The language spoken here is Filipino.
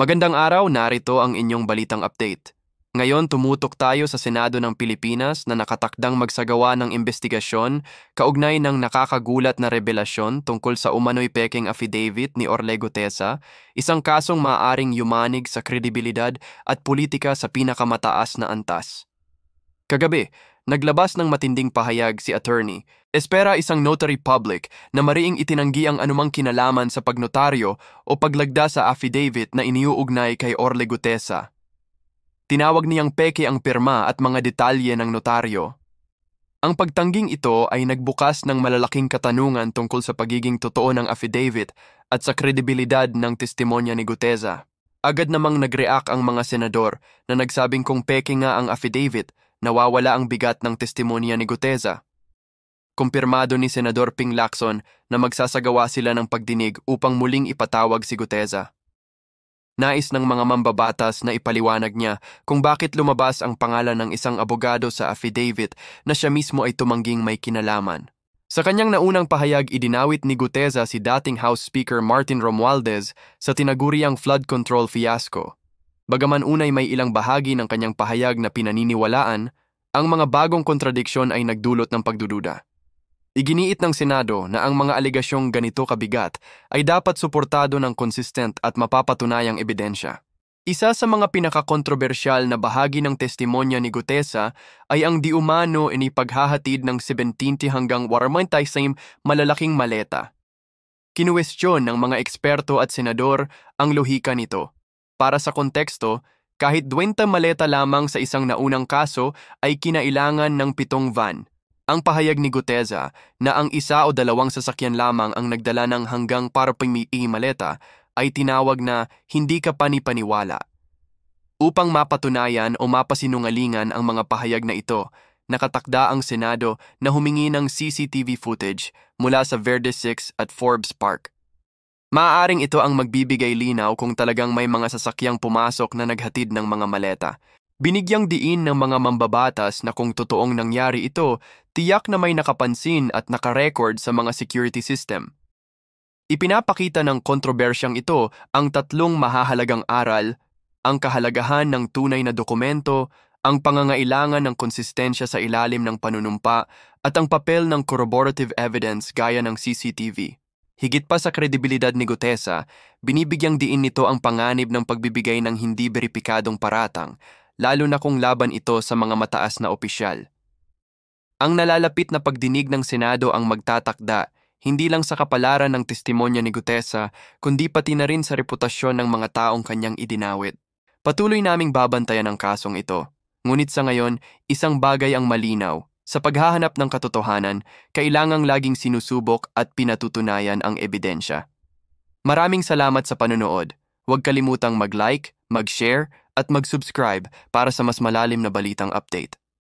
Magandang araw, narito ang inyong balitang update. Ngayon tumutok tayo sa Senado ng Pilipinas na nakatakdang magsagawa ng investigasyon kaugnay ng nakakagulat na revelasyon tungkol sa umano'y pekeng affidavit ni Orlego Tesa, isang kasong maaaring yumanig sa kredibilidad at politika sa pinakamataas na antas. Kagabi, naglabas ng matinding pahayag si attorney, espera isang notary public na mariing itinanggi ang anumang kinalaman sa pagnotaryo o paglagda sa affidavit na iniuugnay kay Orlego Tesa. Tinawag niyang peke ang pirma at mga detalye ng notaryo. Ang pagtangging ito ay nagbukas ng malalaking katanungan tungkol sa pagiging totoo ng affidavit at sa kredibilidad ng testimonya ni Gutesa. Agad namang nag-react ang mga senador na nagsabing kung peke nga ang affidavit, nawawala ang bigat ng testimonya ni Gutesa. Kumpirmado ni Senador Ping Lacson na magsasagawa sila ng pagdinig upang muling ipatawag si Gutesa. Nais ng mga mambabatas na ipaliwanag niya kung bakit lumabas ang pangalan ng isang abogado sa affidavit na siya mismo ay tumangging may kinalaman. Sa kanyang naunang pahayag, idinawit ni Gutesa si dating House Speaker Martin Romualdez sa tinaguriang flood control fiasco. Bagaman unay may ilang bahagi ng kanyang pahayag na pinaniniwalaan, ang mga bagong kontradiksyon ay nagdulot ng pagdududa. Iginiit ng Senado na ang mga alegasyong ganito kabigat ay dapat suportado ng consistent at mapapatunayang ebidensya. Isa sa mga pinakakontrobersyal na bahagi ng testimonya ni Gutesa ay ang di umano inipaghahatid ng 70 hanggang 46 malalaking maleta. Kinuwestiyon ng mga eksperto at senador ang lohika nito. Para sa konteksto, kahit 20 maleta lamang sa isang naunang kaso ay kinailangan ng 7 van. Ang pahayag ni Gutesa na ang isa o dalawang sasakyan lamang ang nagdala ng hanggang 40 maleta ay tinawag na hindi ka panipaniwala. Upang mapatunayan o mapasinungalingan ang mga pahayag na ito, nakatakda ang Senado na humingi ng CCTV footage mula sa Verde 6 at Forbes Park. Maaaring ito ang magbibigay linaw kung talagang may mga sasakyang pumasok na naghatid ng mga maleta. Binigyang diin ng mga mambabatas na kung totoong nangyari ito, tiyak na may nakapansin at nakarecord sa mga security system. Ipinapakita ng kontrobersyang ito ang tatlong mahahalagang aral, ang kahalagahan ng tunay na dokumento, ang pangangailangan ng konsistensya sa ilalim ng panunumpa, at ang papel ng corroborative evidence gaya ng CCTV. Higit pa sa kredibilidad ni Gutesa, binibigyang diin nito ang panganib ng pagbibigay ng hindi beripikadong paratang, lalo na kung laban ito sa mga mataas na opisyal. Ang nalalapit na pagdinig ng Senado ang magtatakda, hindi lang sa kapalaran ng testimonya ni Gutesa, kundi pati na rin sa reputasyon ng mga taong kanyang idinawit. Patuloy naming babantayan ang kasong ito. Ngunit sa ngayon, isang bagay ang malinaw. Sa paghahanap ng katotohanan, kailangang laging sinusubok at pinatutunayan ang ebidensya. Maraming salamat sa panonood. Huwag kalimutang mag-like, mag-share, at mag-subscribe para sa mas malalim na balitang update.